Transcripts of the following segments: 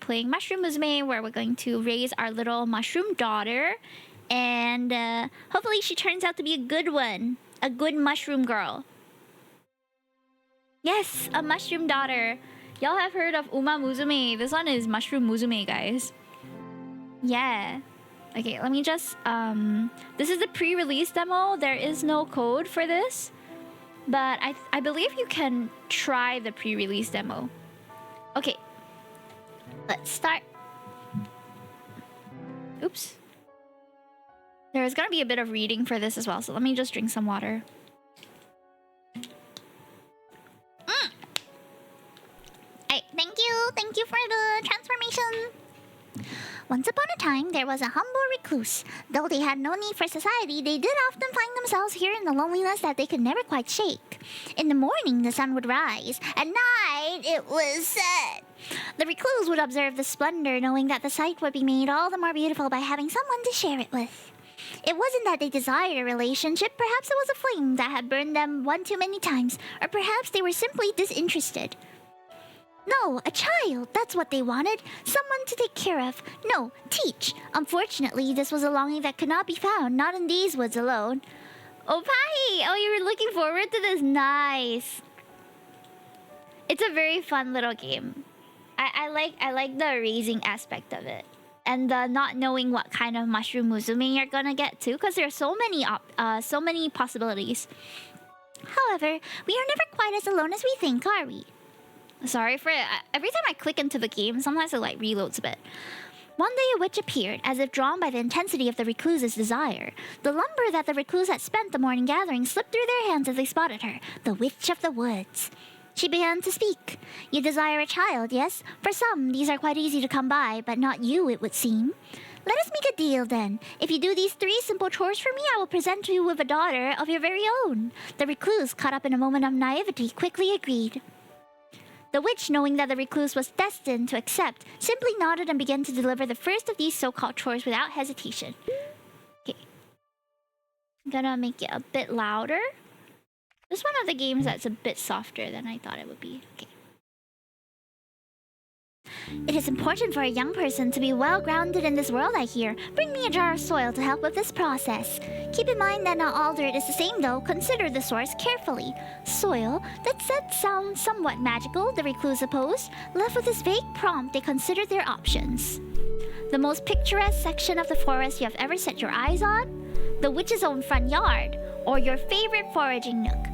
playing Mushroom Musume, where we're going to raise our little mushroom daughter. And hopefully she turns out to be a good one. A good mushroom girl. Yes, a mushroom daughter. Y'all have heard of Uma Musume. This one is Mushroom Musume, guys. Yeah. Okay, let me just... This is the pre-release demo. There is no code for this. But I believe you can try the pre-release demo. Okay. Let's start. Oops. There's gonna be a bit of reading for this as well, so let me just drink some water. Hey, thank you for the transformation. Once upon a time, there was a humble recluse. Though they had no need for society, they did often find themselves here in the loneliness that they could never quite shake. In the morning, the sun would rise. At night, it was set. The recluse would observe the splendor, knowing that the sight would be made all the more beautiful by having someone to share it with. It wasn't that they desired a relationship. Perhaps it was a flame that had burned them one too many times. Or perhaps they were simply disinterested. No, a child. That's what they wanted. Someone to take care of. No, teach. Unfortunately, this was a longing that could not be found. Not in these woods alone. Oh, Pai! Oh, you were looking forward to this. Nice. It's a very fun little game. I like the raising aspect of it. And the not knowing what kind of Mushroom Musume you're gonna get to. Because there are so many possibilities. However, we are never quite as alone as we think, are we? Sorry for it. Every time I click into the game, sometimes it like reloads a bit. One day a witch appeared, as if drawn by the intensity of the recluse's desire. The lumber that the recluse had spent the morning gathering slipped through their hands as they spotted her, the witch of the woods. She began to speak. You desire a child, yes? For some, these are quite easy to come by, but not you, it would seem. Let us make a deal, then. If you do these 3 simple chores for me, I will present you with a daughter of your very own. The recluse, caught up in a moment of naivety, quickly agreed. The witch, knowing that the recluse was destined to accept, simply nodded and began to deliver the first of these so-called chores without hesitation. Okay. I'm gonna make it a bit louder. This is one of the games that's a bit softer than I thought it would be. Okay. It is important for a young person to be well-grounded in this world, I hear. Bring me a jar of soil to help with this process. Keep in mind that not all dirt is the same, though. Consider the source carefully. Soil? That sounds somewhat magical, the recluse opposed. Left with this vague prompt, they considered their options. The most picturesque section of the forest you have ever set your eyes on? The witch's own front yard? Or your favorite foraging nook?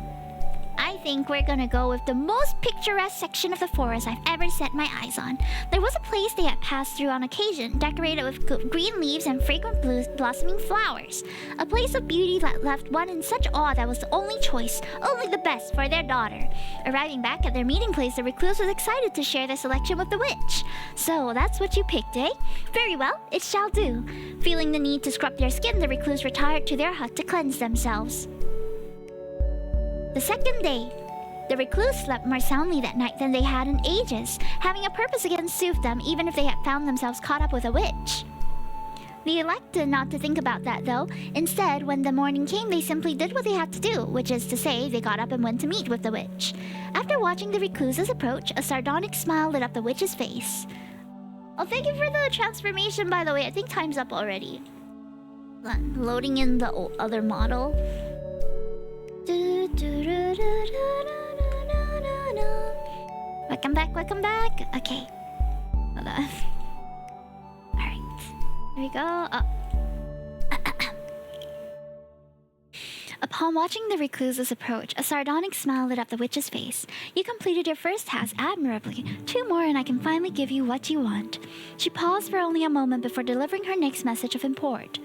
I think we're gonna go with the most picturesque section of the forest I've ever set my eyes on. There was a place they had passed through on occasion, decorated with green leaves and fragrant blossoming flowers. A place of beauty that left one in such awe that was the only choice, only the best for their daughter. Arriving back at their meeting place, the recluse was excited to share their selection with the witch. So that's what you picked, eh? Very well, it shall do. Feeling the need to scrub their skin, the recluse retired to their hut to cleanse themselves. The second day, the recluse slept more soundly that night than they had in ages, having a purpose again soothed them even if they had found themselves caught up with a witch. They elected not to think about that, though. Instead, when the morning came, they simply did what they had to do, which is to say, they got up and went to meet with the witch. After watching the recluse's approach, a sardonic smile lit up the witch's face. Oh, thank you for the transformation, by the way. I think time's up already. Loading in the other model. Welcome back. Okay. Hold on. Alright. There we go. Oh. Upon watching the recluse's approach, a sardonic smile lit up the witch's face. You completed your first task admirably. 2 more and I can finally give you what you want. She paused for only a moment before delivering her next message of import.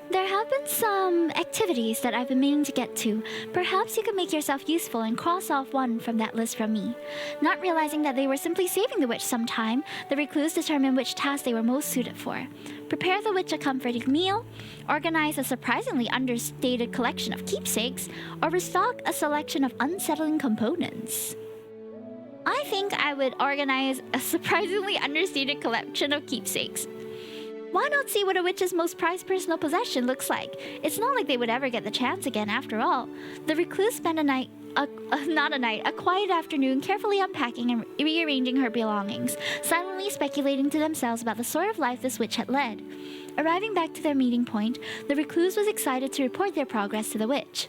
There have been some activities that I've been meaning to get to. Perhaps you could make yourself useful and cross off one from that list from me. Not realizing that they were simply saving the witch some time, the recluse determined which task they were most suited for. Prepare the witch a comforting meal, organize a surprisingly understated collection of keepsakes, or restock a selection of unsettling components. I think I would organize a surprisingly understated collection of keepsakes. Why not see what a witch's most prized personal possession looks like? It's not like they would ever get the chance again, after all. The recluse spent a quiet afternoon, carefully unpacking and rearranging her belongings, silently speculating to themselves about the sort of life this witch had led. Arriving back to their meeting point, the recluse was excited to report their progress to the witch.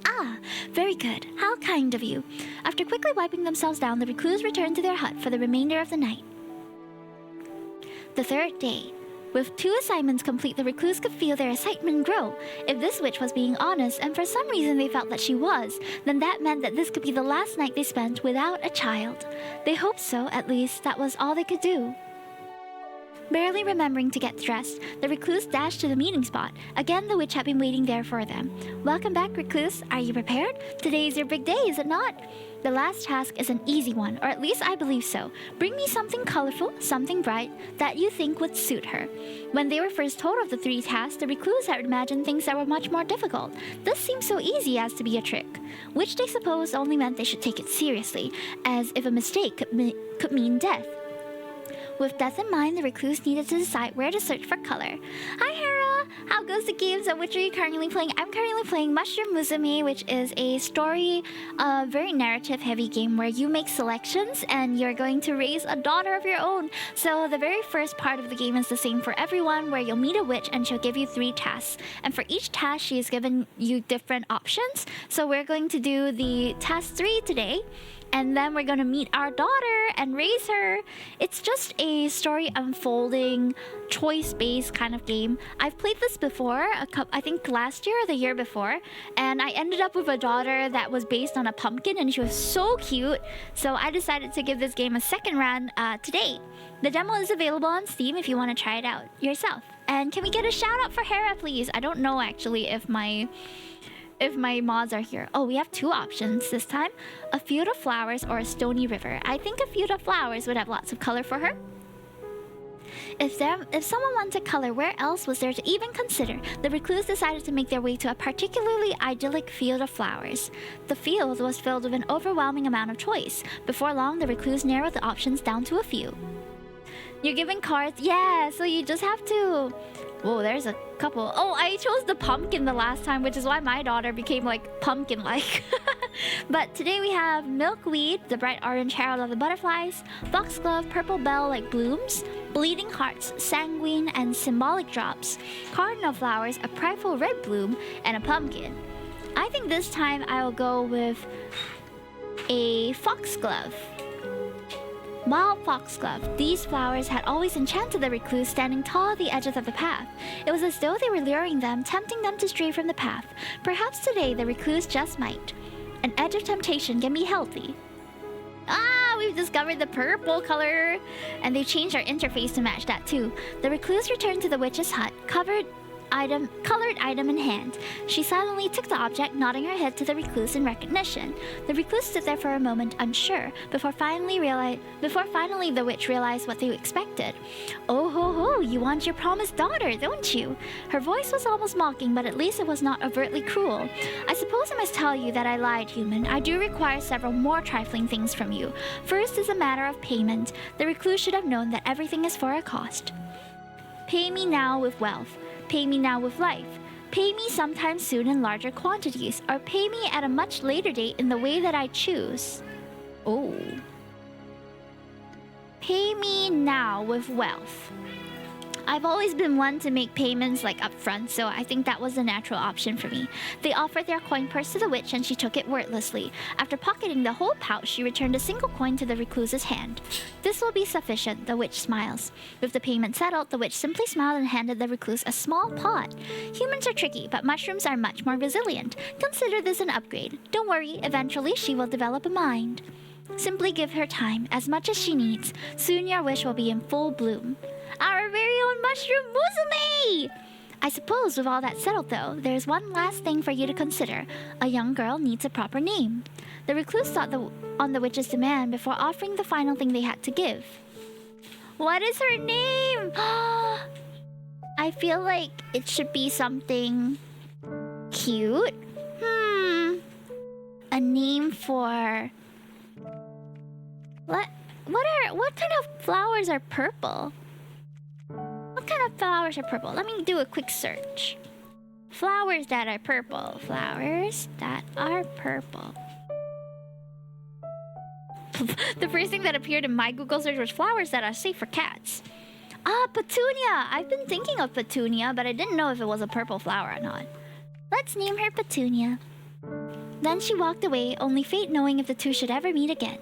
Ah, very good. How kind of you. After quickly wiping themselves down, the recluse returned to their hut for the remainder of the night. The third day. With 2 assignments complete, the recluse could feel their excitement grow. If this witch was being honest, and for some reason they felt that she was, then that meant that this could be the last night they spent without a child. They hoped so, at least. That was all they could do. Barely remembering to get dressed, the recluse dashed to the meeting spot. Again, the witch had been waiting there for them. Welcome back, recluse. Are you prepared? Today is your big day, is it not? The last task is an easy one, or at least I believe so. Bring me something colorful, something bright, that you think would suit her. When they were first told of the 3 tasks, the recluse had imagined things that were much more difficult. This seemed so easy as to be a trick, which they supposed only meant they should take it seriously, as if a mistake could mean death. With death in mind, the recluse needed to decide where to search for color. Hi, Hera! How goes the games and which are you currently playing? I'm currently playing Mushroom Musume, which is a story, very narrative-heavy game where you make selections and you're going to raise a daughter of your own. So the very first part of the game is the same for everyone, where you'll meet a witch and she'll give you 3 tasks. And for each task, she has given you different options. So we're going to do the task 3 today. And then we're gonna meet our daughter and raise her. It's just a story unfolding, choice-based kind of game. I've played this before, I think last year or the year before, and I ended up with a daughter that was based on a pumpkin, and she was so cute. So I decided to give this game a second run today. The demo is available on Steam if you want to try it out yourself. And can we get a shout out for Hera, please? I don't know actually if my mods are here. Oh, we have 2 options this time. A field of flowers or a stony river. I think a field of flowers would have lots of color for her. If someone wanted color, where else was there to even consider? The recluse decided to make their way to a particularly idyllic field of flowers. The field was filled with an overwhelming amount of choice. Before long, the recluse narrowed the options down to a few. You're giving cards? Yeah, so you just have to... Whoa, there's a couple. Oh, I chose the pumpkin the last time, which is why my daughter became like pumpkin-like. But today we have milkweed, the bright orange herald of the butterflies, foxglove, purple bell like blooms, bleeding hearts, sanguine and symbolic drops, cardinal flowers, a prideful red bloom, and a pumpkin. I think this time I will go with a foxglove. Wild foxglove. These flowers had always enchanted the recluse, standing tall at the edges of the path. It was as though they were luring them, tempting them to stray from the path. Perhaps today the recluse just might. An edge of temptation can be healthy. Ah, we've discovered the purple color! And they changed our interface to match that too. The recluse returned to the witch's hut, colored item in hand. She silently took the object, nodding her head to the recluse in recognition. The recluse stood there for a moment, unsure, before finally the witch realized what they expected. Oh ho ho, you want your promised daughter, don't you? Her voice was almost mocking, but at least it was not overtly cruel. I suppose I must tell you that I lied, human. I do require several more trifling things from you. First is a matter of payment. The recluse should have known that everything is for a cost. Pay me now with wealth. Pay me now with life. Pay me sometime soon in larger quantities, or pay me at a much later date in the way that I choose. Oh. Pay me now with wealth. I've always been one to make payments like upfront, so I think that was the natural option for me. They offered their coin purse to the witch and she took it wordlessly. After pocketing the whole pouch, she returned a single coin to the recluse's hand. This will be sufficient, the witch smiles. With the payment settled, the witch simply smiled and handed the recluse a small pot. Humans are tricky, but mushrooms are much more resilient. Consider this an upgrade. Don't worry, eventually she will develop a mind. Simply give her time, as much as she needs. Soon your wish will be in full bloom. Our very own mushroom Musume! I suppose with all that settled though, there's one last thing for you to consider. A young girl needs a proper name. The recluse thought on the witch's demand before offering the final thing they had to give. What is her name? I feel like it should be something cute. A name for... What kind of flowers are purple? What kind of flowers are purple? Let me do a quick search. Flowers that are purple. Flowers that are purple. The first thing that appeared in my Google search was flowers that are safe for cats. Ah, Petunia! I've been thinking of Petunia, but I didn't know if it was a purple flower or not. Let's name her Petunia. Then she walked away, only fate knowing if the two should ever meet again.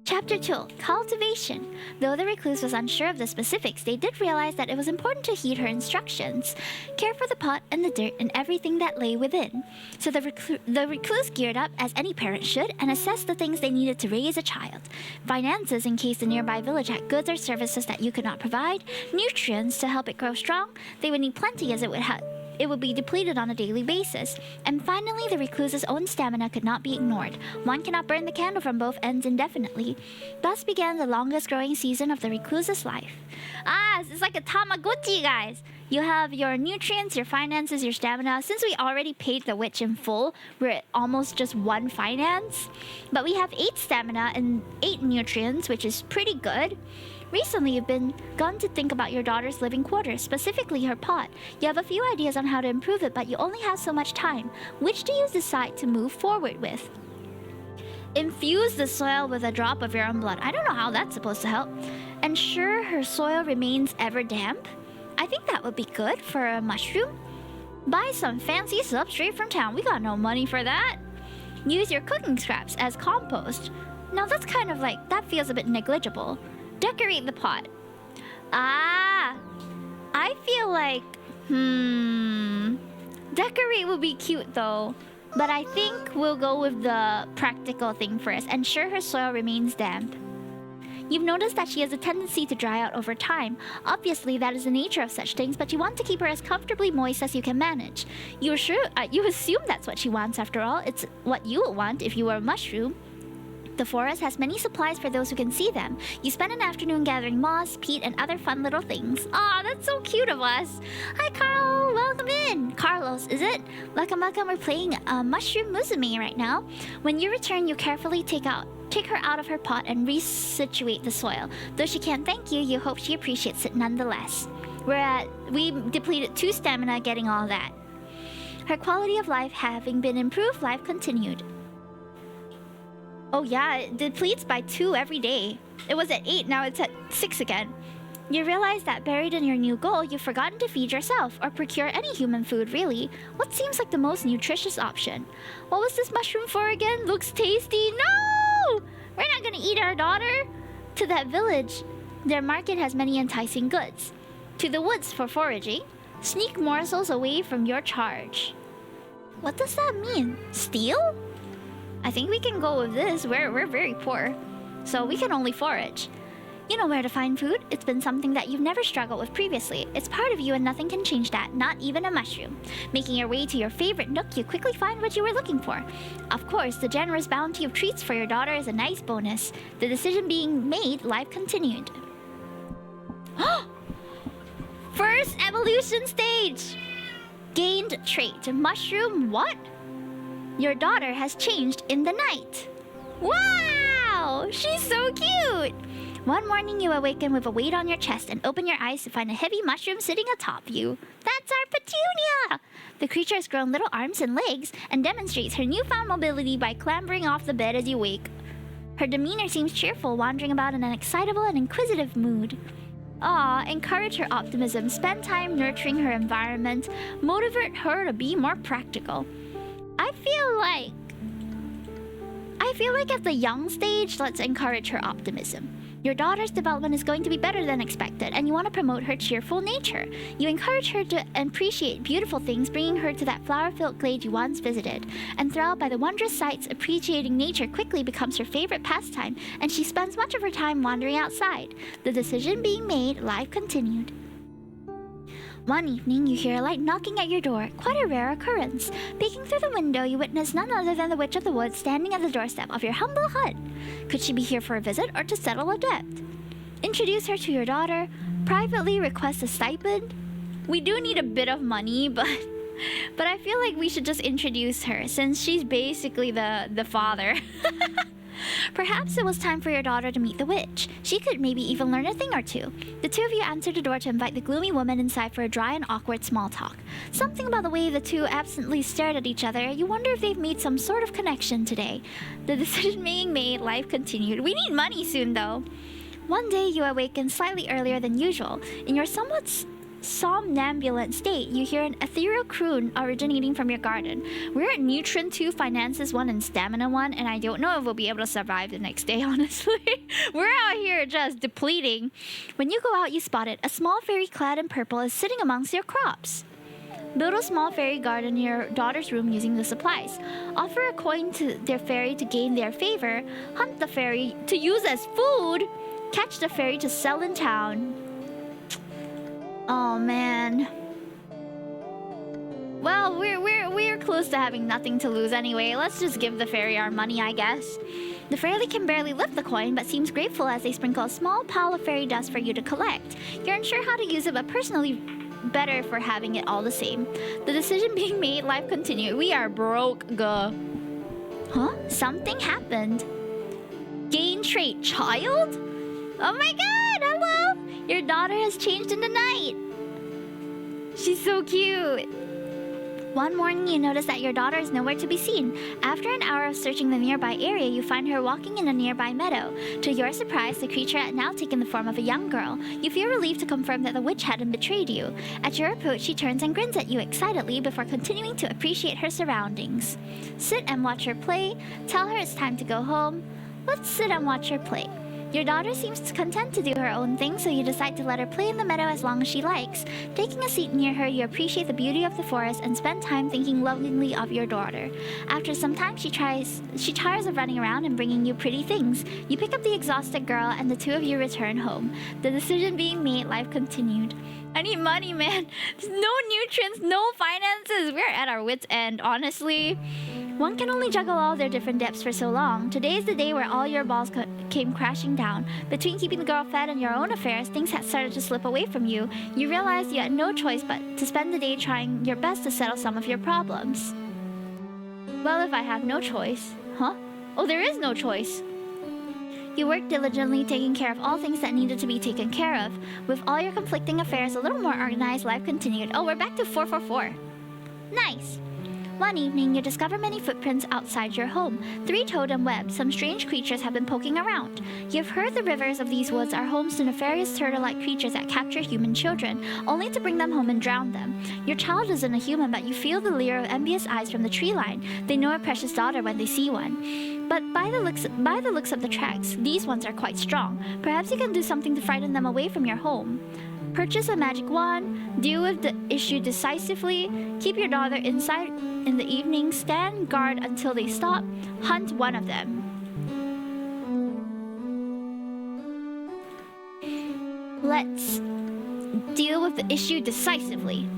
Chapter 2. Cultivation. Though the recluse was unsure of the specifics, they did realize that it was important to heed her instructions. Care for the pot and the dirt and everything that lay within. So the recluse geared up, as any parent should, and assessed the things they needed to raise a child. Finances, in case the nearby village had goods or services that you could not provide. Nutrients, to help it grow strong. They would need plenty, as it would be depleted on a daily basis. And finally, the recluse's own stamina could not be ignored. One cannot burn the candle from both ends indefinitely. Thus began the longest growing season of the recluse's life. It's like a Tamagotchi, guys. You have your nutrients, your finances, your stamina. Since we already paid the witch in full, we're at almost just 1 finance. But we have 8 stamina and 8 nutrients, which is pretty good. Recently, you've begun to think about your daughter's living quarters, specifically her pot. You have a few ideas on how to improve it, but you only have so much time. Which do you decide to move forward with? Infuse the soil with a drop of your own blood. I don't know how that's supposed to help. Ensure her soil remains ever damp. I think that would be good for a mushroom. Buy some fancy substrate from town. We got no money for that. Use your cooking scraps as compost. Now that's kind of like, that feels a bit negligible. Decorate the pot. I feel like, decorate would be cute though. But I think we'll go with the practical thing first. Ensure her soil remains damp. You've noticed that she has a tendency to dry out over time. Obviously, that is the nature of such things, but you want to keep her as comfortably moist as you can manage. You assume that's what she wants after all. It's what you would want if you were a mushroom. The forest has many supplies for those who can see them. You spend an afternoon gathering moss, peat, and other fun little things. Aw, that's so cute of us. Hi, Carl. Welcome in. Carlos, is it? Welcome. We're playing Mushroom Musume right now. When you return, you carefully take her out of her pot and resituate the soil. Though she can't thank you, you hope she appreciates it nonetheless. We depleted 2 stamina getting all that. Her quality of life having been improved, life continued. Oh yeah, it depletes by 2 every day. It was at 8, now it's at 6 again. You realize that buried in your new goal, you've forgotten to feed yourself, or procure any human food really. What seems like the most nutritious option? What was this mushroom for again? Looks tasty. No! We're not gonna eat our daughter. To that village, their market has many enticing goods. To the woods for foraging. Sneak morsels away from your charge. What does that mean? Steal? I think we can go with this. We're very poor, so we can only forage. You know where to find food. It's been something that you've never struggled with previously. It's part of you and nothing can change that, not even a mushroom. Making your way to your favorite nook, you quickly find what you were looking for. Of course, the generous bounty of treats for your daughter is a nice bonus. The decision being made, life continued. First evolution stage! Gained trait. Mushroom what? Your daughter has changed in the night. Wow! She's so cute! One morning you awaken with a weight on your chest and open your eyes to find a heavy mushroom sitting atop you. That's our Petunia! The creature has grown little arms and legs and demonstrates her newfound mobility by clambering off the bed as you wake. Her demeanor seems cheerful, wandering about in an excitable and inquisitive mood. Encourage her optimism, spend time nurturing her environment, motivate her to be more practical. I feel like at the young stage, let's encourage her optimism. Your daughter's development is going to be better than expected, and you want to promote her cheerful nature. You encourage her to appreciate beautiful things, bringing her to that flower-filled glade you once visited. Enthralled by the wondrous sights, appreciating nature quickly becomes her favorite pastime, and she spends much of her time wandering outside. The decision being made, life continued. One evening, you hear a light knocking at your door, quite a rare occurrence. Peeking through the window, you witness none other than the Witch of the Woods standing at the doorstep of your humble hut. Could she be here for a visit or to settle a debt? Introduce her to your daughter, privately request a stipend. We do need a bit of money, but I feel like we should just introduce her, since she's basically the father. Perhaps it was time for your daughter to meet the witch. She could maybe even learn a thing or two. The two of you answer the door to invite the gloomy woman inside for a dry and awkward small talk. Something about the way the two absently stared at each other, you wonder if they've made some sort of connection today. The decision being made, life continued. We need money soon, though. One day you awaken slightly earlier than usual. In your somewhat somnambulant state, you hear an ethereal croon originating from your garden. We're at Nutrient 2, Finances 1, and Stamina 1, and I don't know if we'll be able to survive the next day, honestly. We're out here just depleting. When you go out, you spot it. A small fairy clad in purple is sitting amongst your crops. Build a small fairy garden in your daughter's room using the supplies. Offer a coin to their fairy to gain their favor. Hunt the fairy to use as food. Catch the fairy to sell in town. Oh man. Well, we're close to having nothing to lose anyway. Let's just give the fairy our money, I guess. The fairy can barely lift the coin, but seems grateful as they sprinkle a small pile of fairy dust for you to collect. You're unsure how to use it, but personally better for having it all the same. The decision being made, life continued. We are broke, guh. Huh? Something happened. Gain trait child? Oh my god, hello! Your daughter has changed in the night. She's so cute. One morning, you notice that your daughter is nowhere to be seen. After an hour of searching the nearby area, you find her walking in a nearby meadow. To your surprise, the creature had now taken the form of a young girl. You feel relieved to confirm that the witch hadn't betrayed you. At your approach, she turns and grins at you excitedly before continuing to appreciate her surroundings. Sit and watch her play. Tell her it's time to go home. Let's sit and watch her play. Your daughter seems content to do her own thing, so you decide to let her play in the meadow as long as she likes. Taking a seat near her, you appreciate the beauty of the forest and spend time thinking lovingly of your daughter. After some time, she tires of running around and bringing you pretty things. You pick up the exhausted girl, and the two of you return home. The decision being made, life continued. I need money, man. There's no nutrients, no finances. We're at our wits' end, honestly. One can only juggle all their different depths for so long. Today is the day where all your balls came crashing down. Between keeping the girl fed and your own affairs, things had started to slip away from you. You realized you had no choice but to spend the day trying your best to settle some of your problems. Well, if I have no choice... Huh? Oh, there is no choice. You worked diligently, taking care of all things that needed to be taken care of. With all your conflicting affairs a little more organized, life continued. Oh, we're back to 444. Nice. One evening, you discover many footprints outside your home. 3-toed and webbed, some strange creatures have been poking around. You've heard the rivers of these woods are homes to nefarious turtle-like creatures that capture human children, only to bring them home and drown them. Your child isn't a human, but you feel the leer of envious eyes from the tree line. They know a precious daughter when they see one. But by the looks of the tracks, these ones are quite strong. Perhaps you can do something to frighten them away from your home. Purchase a magic wand, deal with the issue decisively, keep your daughter inside in the evening, stand guard until they stop, hunt one of them. Let's deal with the issue decisively.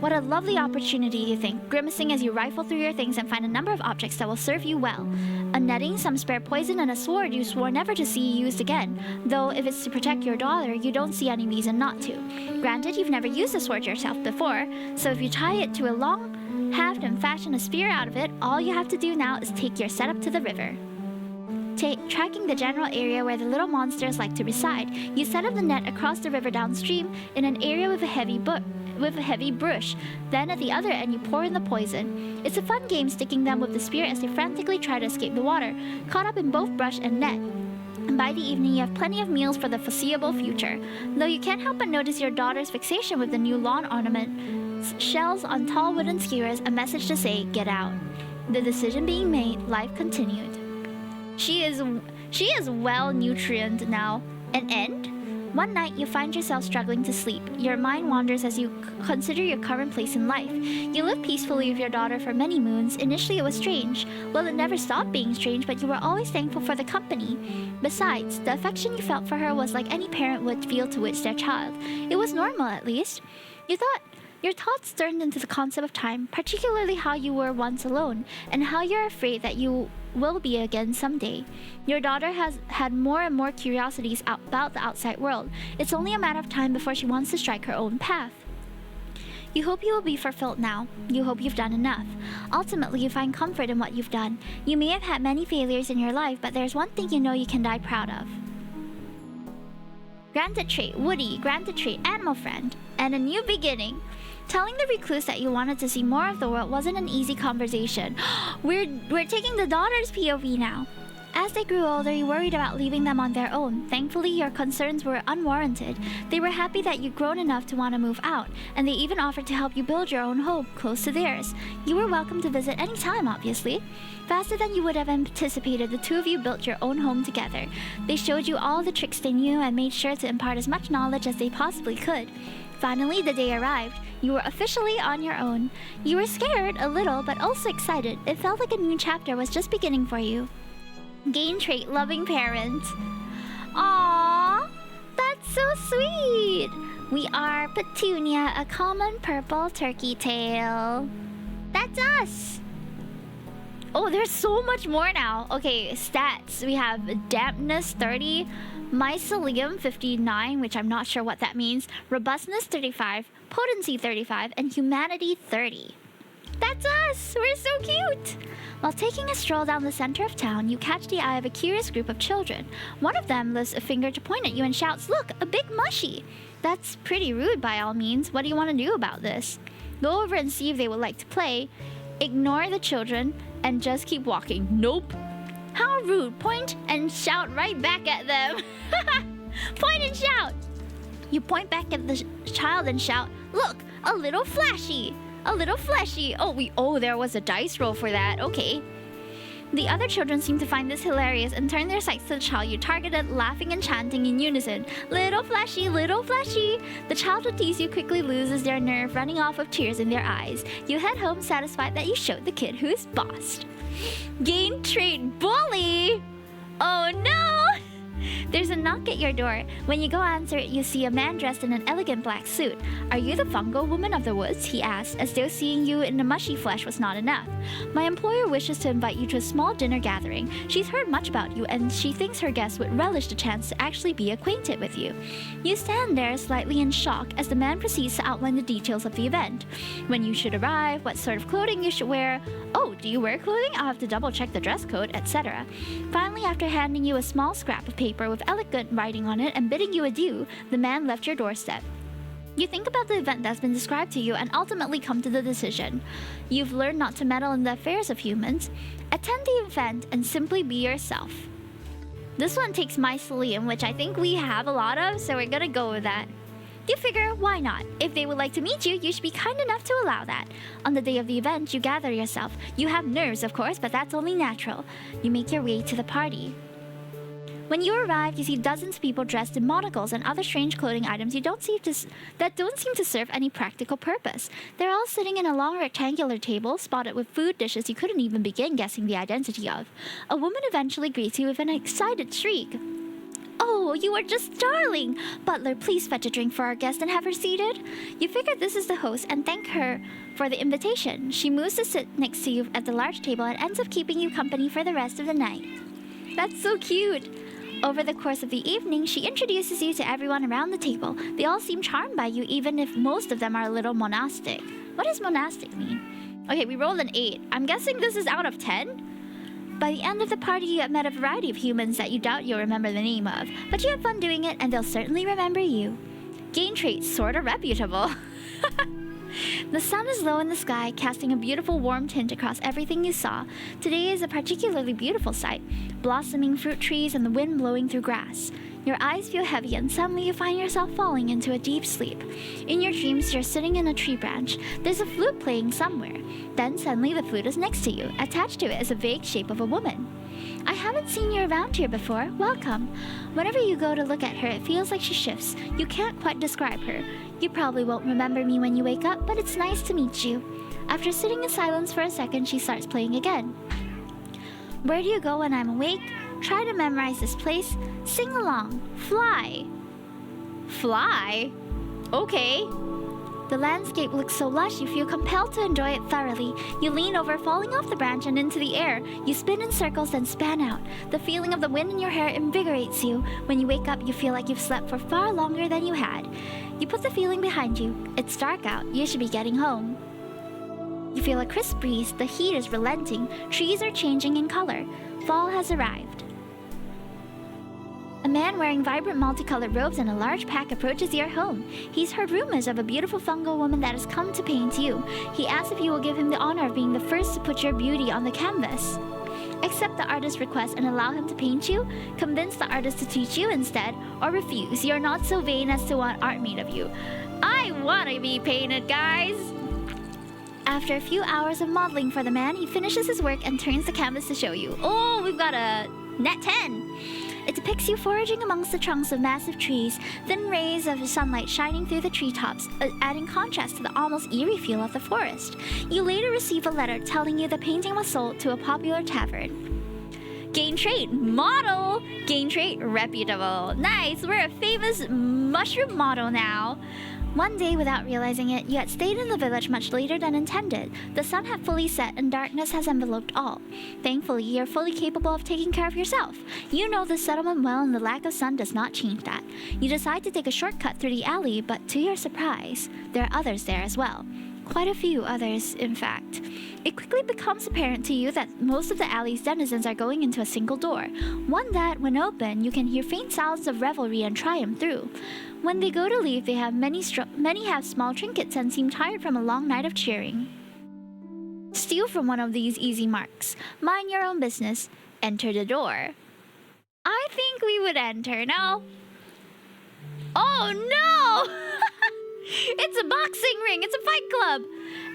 What a lovely opportunity, you think, grimacing as you rifle through your things and find a number of objects that will serve you well. A netting, some spare poison, and a sword you swore never to see used again, though if it's to protect your daughter, you don't see any reason not to. Granted, you've never used a sword yourself before, so if you tie it to a long haft and fashion a spear out of it, all you have to do now is take your setup to the river. Tracking the general area where the little monsters like to reside, you set up the net across the river downstream in an area with a heavy brush. Then at the other end, you pour in the poison. It's a fun game sticking them with the spear as they frantically try to escape the water, caught up in both brush and net. And by the evening, you have plenty of meals for the foreseeable future. Though you can't help but notice your daughter's fixation with the new lawn ornament, shells on tall wooden skewers, a message to say, get out. The decision being made, life continued. She is well nutrient now. An end? One night, you find yourself struggling to sleep. Your mind wanders as you consider your current place in life. You lived peacefully with your daughter for many moons. Initially, it was strange. Well, it never stopped being strange, but you were always thankful for the company. Besides, the affection you felt for her was like any parent would feel towards their child. It was normal, at least. Your thoughts turned into the concept of time, particularly how you were once alone, and how you're afraid that you will be again someday. Your daughter has had more and more curiosities about the outside world. It's only a matter of time before she wants to strike her own path. You hope you will be fulfilled now. You hope you've done enough. Ultimately, you find comfort in what you've done. You may have had many failures in your life, but there's one thing you know you can die proud of. Granted trait, Woody. Granted trait, animal friend. And a new beginning. Telling the recluse that you wanted to see more of the world wasn't an easy conversation. We're taking the daughter's POV now. As they grew older, you worried about leaving them on their own. Thankfully, your concerns were unwarranted. They were happy that you'd grown enough to want to move out, and they even offered to help you build your own home close to theirs. You were welcome to visit any time, obviously. Faster than you would have anticipated, the two of you built your own home together. They showed you all the tricks they knew and made sure to impart as much knowledge as they possibly could. Finally, the day arrived. You were officially on your own. You were scared, a little, but also excited. It felt like a new chapter was just beginning for you. Gain trait, loving parent. Aww, that's so sweet. We are Petunia, a common purple turkey tail. That's us. Oh, there's so much more now. Okay, stats. We have dampness 30, mycelium 59, which I'm not sure what that means, robustness 35, potency 35, and humanity 30. That's us! We're so cute! While taking a stroll down the center of town, you catch the eye of a curious group of children. One of them lifts a finger to point at you and shouts, "Look, a big mushy!" That's pretty rude by all means. What do you want to do about this? Go over and see if they would like to play. Ignore the children and just keep walking. Nope. How rude. Point and shout right back at them. Point and shout. You point back at the child and shout, "Look, a little flashy. A little fleshy." Oh, there was a dice roll for that. Okay. The other children seem to find this hilarious and turn their sights to the child you targeted, laughing and chanting in unison. Little flashy, little flashy. The child who teased you quickly loses their nerve, running off with tears in their eyes. You head home satisfied that you showed the kid who is bossed. Gain trait, bully. Oh no! There's a knock at your door. When you go answer it, you see a man dressed in an elegant black suit. "Are you the fungal woman of the woods?" he asked, as though seeing you in the mushy flesh was not enough. "My employer wishes to invite you to a small dinner gathering. She's heard much about you, and she thinks her guests would relish the chance to actually be acquainted with you." You stand there, slightly in shock, as the man proceeds to outline the details of the event. When you should arrive, what sort of clothing you should wear. "Oh, do you wear clothing? I'll have to double check the dress code," etc. Finally, after handing you a small scrap of paper with elegant writing on it and bidding you adieu, the man left your doorstep. You think about the event that's been described to you and ultimately come to the decision. You've learned not to meddle in the affairs of humans. Attend the event and simply be yourself. This one takes mycelium, which I think we have a lot of, so we're gonna go with that. You figure, why not? If they would like to meet you, you should be kind enough to allow that. On the day of the event, you gather yourself. You have nerves, of course, but that's only natural. You make your way to the party. When you arrive, you see dozens of people dressed in monocles and other strange clothing items that don't seem to serve any practical purpose. They're all sitting in a long rectangular table, spotted with food dishes you couldn't even begin guessing the identity of. A woman eventually greets you with an excited shriek. "Oh, you are just darling! Butler, please fetch a drink for our guest and have her seated." You figure this is the host and thank her for the invitation. She moves to sit next to you at the large table and ends up keeping you company for the rest of the night. That's so cute! Over the course of the evening, she introduces you to everyone around the table. They all seem charmed by you, even if most of them are a little monastic. What does monastic mean? Okay, we rolled an 8. I'm guessing this is out of 10? By the end of the party, you have met a variety of humans that you doubt you'll remember the name of. But you have fun doing it, and they'll certainly remember you. Gain trait, sorta reputable. The sun is low in the sky, casting a beautiful warm tint across everything you saw. Today is a particularly beautiful sight. Blossoming fruit trees and the wind blowing through grass. Your eyes feel heavy and suddenly you find yourself falling into a deep sleep. In your dreams, you're sitting in a tree branch. There's a flute playing somewhere. Then suddenly the flute is next to you. Attached to it is a vague shape of a woman. "I haven't seen you around here before. Welcome." Whenever you go to look at her, it feels like she shifts. You can't quite describe her. You probably won't remember me when you wake up, but it's nice to meet you. After sitting in silence for a second, she starts playing again. "Where do you go when I'm awake? Try to memorize this place. Sing along. Fly." Fly? Okay. The landscape looks so lush you feel compelled to enjoy it thoroughly. You lean over, falling off the branch and into the air. You spin in circles, then span out. The feeling of the wind in your hair invigorates you. When you wake up, you feel like you've slept for far longer than you had. You put the feeling behind you. It's dark out. You should be getting home. You feel a crisp breeze. The heat is relenting. Trees are changing in color. Fall has arrived. A man wearing vibrant multicolored robes and a large pack approaches your home. He's heard rumors of a beautiful fungal woman that has come to paint you. He asks if you will give him the honor of being the first to put your beauty on the canvas. Accept the artist's request and allow him to paint you, convince the artist to teach you instead, or refuse. You're not so vain as to want art made of you. I want to be painted, guys! After a few hours of modeling for the man, he finishes his work and turns the canvas to show you. Oh, we've got a net 10! It depicts you foraging amongst the trunks of massive trees, thin rays of sunlight shining through the treetops, adding contrast to the almost eerie feel of the forest. You later receive a letter telling you the painting was sold to a popular tavern. Gain trait, model! Gain trait, reputable. Nice, we're a famous mushroom model now. One day, without realizing it, you had stayed in the village much later than intended. The sun had fully set and darkness has enveloped all. Thankfully, you're fully capable of taking care of yourself. You know the settlement well and the lack of sun does not change that. You decide to take a shortcut through the alley, but to your surprise, there are others there as well. Quite a few others, in fact. It quickly becomes apparent to you that most of the alley's denizens are going into a single door. One that, when open, you can hear faint sounds of revelry and triumph through. When they go to leave, they have many have small trinkets and seem tired from a long night of cheering. Steal from one of these easy marks. Mind your own business. Enter the door. I think we would enter, no? Oh no! It's a boxing ring! It's a fight club!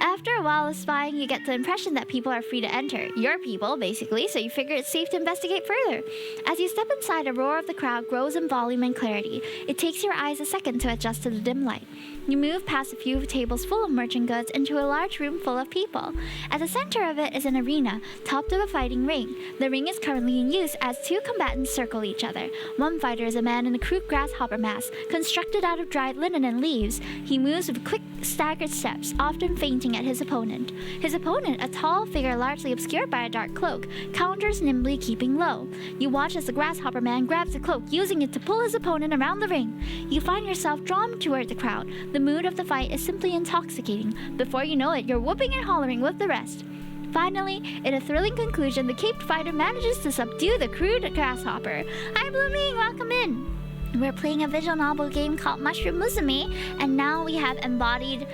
After a while of spying, you get the impression that people are free to enter. Your people, basically, so you figure it's safe to investigate further. As you step inside, a roar of the crowd grows in volume and clarity. It takes your eyes a second to adjust to the dim light. You move past a few tables full of merchant goods into a large room full of people. At the center of it is an arena, topped of a fighting ring. The ring is currently in use as two combatants circle each other. One fighter is a man in a crude grasshopper mask, constructed out of dried linen and leaves. He moves with quick, staggered steps, often feinting at his opponent. His opponent, a tall figure largely obscured by a dark cloak, counters nimbly, keeping low. You watch as the grasshopper man grabs the cloak, using it to pull his opponent around the ring. You find yourself drawn toward the crowd. The mood of the fight is simply intoxicating. Before you know it, you're whooping and hollering with the rest. Finally, in a thrilling conclusion, the caped fighter manages to subdue the crude grasshopper. Hi Blooming, welcome in! We're playing a visual novel game called Mushroom Musume, and now we have embodied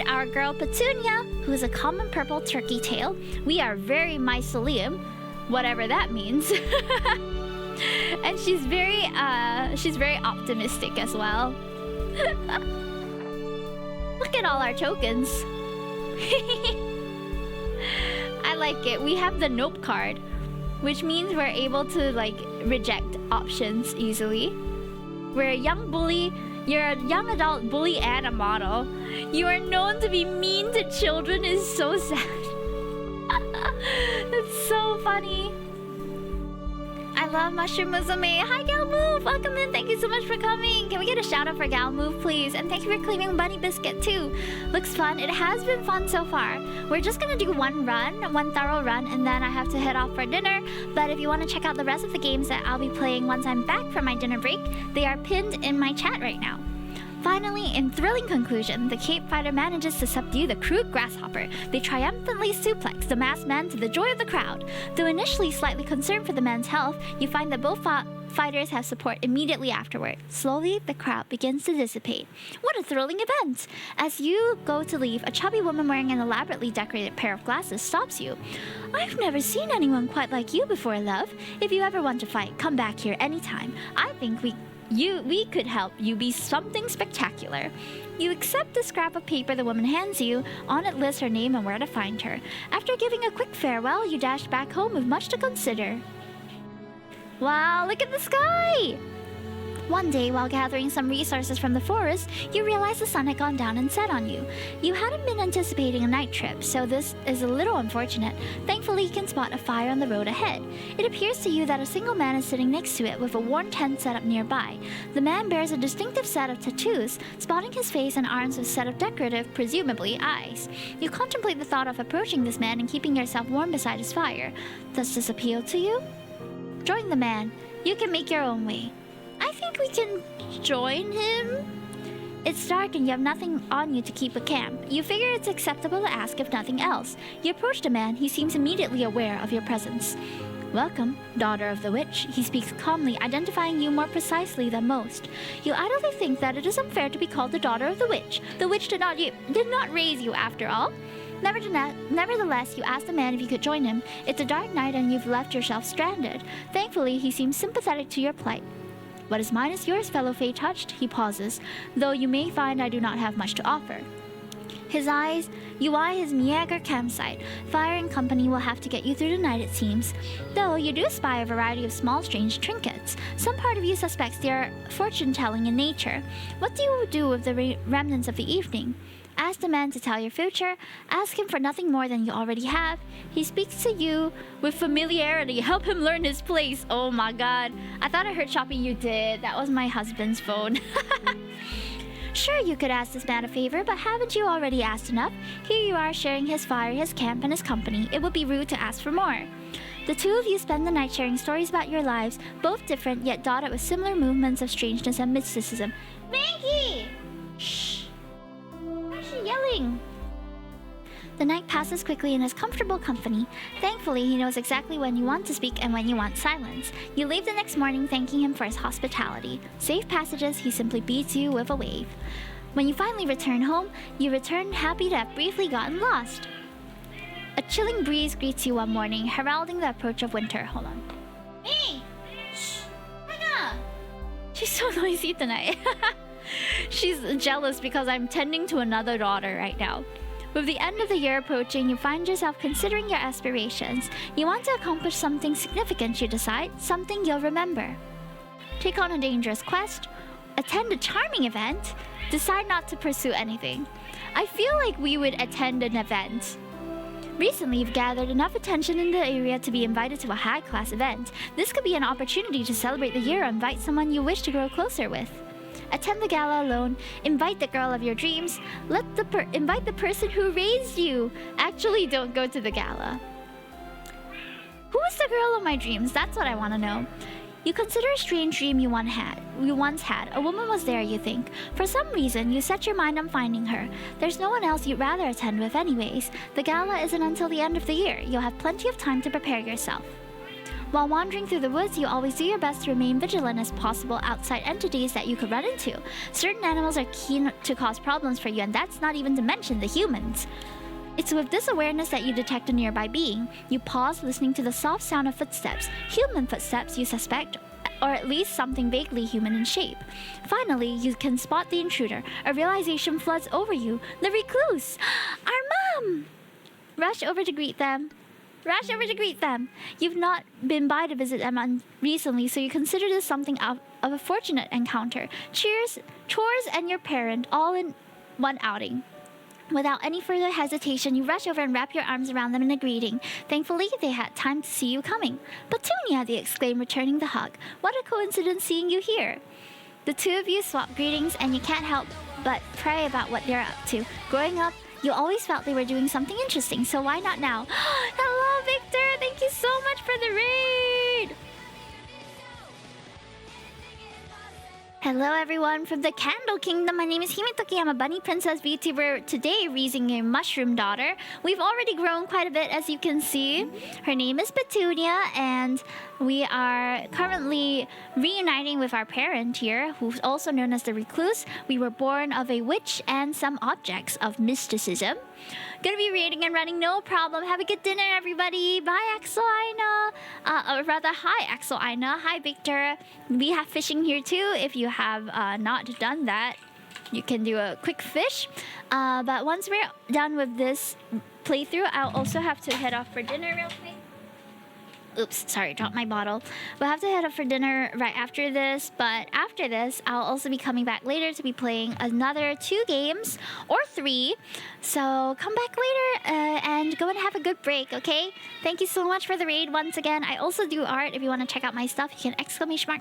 our girl Petunia, who is a common purple turkey tail. We are very mycelium, whatever that means. And she's very optimistic as well. Look at all our tokens. I like it. We have the nope card, which means we're able to reject options easily. We're a young bully. You're a young adult bully and a model. You are known to be mean to children is so sad. That's so funny. I love Mushroom Musume. Hi, Galmove. Welcome in. Thank you so much for coming. Can we get a shout out for Galmove, please? And thank you for claiming Bunny Biscuit, too. Looks fun. It has been fun so far. We're just going to do one thorough run, and then I have to head off for dinner. But if you want to check out the rest of the games that I'll be playing once I'm back from my dinner break, they are pinned in my chat right now. Finally, in thrilling conclusion, the Cape Fighter manages to subdue the crude grasshopper. They triumphantly suplex the masked man to the joy of the crowd. Though initially slightly concerned for the man's health, you find that both fighters have support immediately afterward. Slowly, the crowd begins to dissipate. What a thrilling event! As you go to leave, a chubby woman wearing an elaborately decorated pair of glasses stops you. I've never seen anyone quite like you before, love. If you ever want to fight, come back here anytime. I think we could help you be something spectacular. You accept the scrap of paper the woman hands you. On it lists her name and where to find her. After giving a quick farewell, you dash back home with much to consider. Wow, look at the sky! One day, while gathering some resources from the forest, you realize the sun had gone down and set on you. You hadn't been anticipating a night trip, so this is a little unfortunate. Thankfully, you can spot a fire on the road ahead. It appears to you that a single man is sitting next to it with a worn tent set up nearby. The man bears a distinctive set of tattoos, spotting his face and arms with a set of decorative, presumably, eyes. You contemplate the thought of approaching this man and keeping yourself warm beside his fire. Does this appeal to you? Join the man. You can make your own way. I think we can join him. It's dark and you have nothing on you to keep a camp. You figure it's acceptable to ask if nothing else. You approach the man. He seems immediately aware of your presence. Welcome, daughter of the witch. He speaks calmly, identifying you more precisely than most. You idly think that it is unfair to be called the daughter of the witch. The witch did not raise you after all. Nevertheless, you ask the man if you could join him. It's a dark night and you've left yourself stranded. Thankfully, he seems sympathetic to your plight. What is mine is yours, fellow Fey touched. He pauses, though you may find I do not have much to offer. You eye his meager campsite. Fire and company will have to get you through the night, it seems. Though you do spy a variety of small, strange trinkets. Some part of you suspects they are fortune-telling in nature. What do you do with the remnants of the evening? Ask the man to tell your future. Ask him for nothing more than you already have. He speaks to you with familiarity. Help him learn his place. Oh my god. I thought I heard shopping. You did. That was my husband's phone. Sure, you could ask this man a favor, but haven't you already asked enough? Here you are sharing his fire, his camp, and his company. It would be rude to ask for more. The two of you spend the night sharing stories about your lives, both different yet dotted with similar movements of strangeness and mysticism. Maggie! Shh! Why is she yelling? The night passes quickly in his comfortable company. Thankfully, he knows exactly when you want to speak and when you want silence. You leave the next morning thanking him for his hospitality. Safe passages, he simply beats you with a wave. When you finally return home, you return happy to have briefly gotten lost. A chilling breeze greets you one morning, heralding the approach of winter. Hold on. Hey! Shh! Hannah! She's so noisy tonight. She's jealous because I'm tending to another daughter right now. With the end of the year approaching, you find yourself considering your aspirations. You want to accomplish something significant, you decide, something you'll remember. Take on a dangerous quest, attend a charming event, decide not to pursue anything. I feel like we would attend an event. Recently, you've gathered enough attention in the area to be invited to a high-class event. This could be an opportunity to celebrate the year or invite someone you wish to grow closer with. Attend the gala alone. Invite the girl of your dreams. Invite the person who raised you. Actually, don't go to the gala. Who is the girl of my dreams? That's what I want to know. You consider a strange dream you once had. A woman was there, you think. For some reason, you set your mind on finding her. There's no one else you'd rather attend with anyways. The gala isn't until the end of the year. You'll have plenty of time to prepare yourself. While wandering through the woods, you always do your best to remain vigilant as possible outside entities that you could run into. Certain animals are keen to cause problems for you, and that's not even to mention the humans. It's with this awareness that you detect a nearby being. You pause, listening to the soft sound of footsteps. Human footsteps, you suspect, or at least something vaguely human in shape. Finally, you can spot the intruder. A realization floods over you. The recluse! Our mom! Rush over to greet them. You've not been by to visit them recently, so you consider this something of a fortunate encounter. Cheers, chores, and your parent, all in one outing. Without any further hesitation, you rush over and wrap your arms around them in a greeting. Thankfully, they had time to see you coming. Petunia, they exclaim, returning the hug. What a coincidence seeing you here. The two of you swap greetings, and you can't help but pray about what they're up to. Growing up, you always felt they were doing something interesting, so why not now? Hello, Victor! Thank you so much for the raid! Hello everyone from the Candle Kingdom. My name is Himetoki. I'm a bunny princess VTuber. Today, raising a mushroom daughter. We've already grown quite a bit, as you can see. Her name is Petunia, and we are currently reuniting with our parent here, who's also known as the Recluse. We were born of a witch and some objects of mysticism. Gonna be raiding and running, no problem. Have a good dinner, everybody. Bye, Axel Aina. Or rather, hi, Axel Aina. Hi, Victor. We have fishing here too. If you have not done that, you can do a quick fish. But once we're done with this playthrough, I'll also have to head off for dinner real quick. Oops, sorry, dropped my bottle. We'll have to head up for dinner right after this, but after this, I'll also be coming back later to be playing another 2 games or 3. So come back later and go and have a good break, okay? Thank you so much for the raid once again. I also do art. If you want to check out my stuff, you can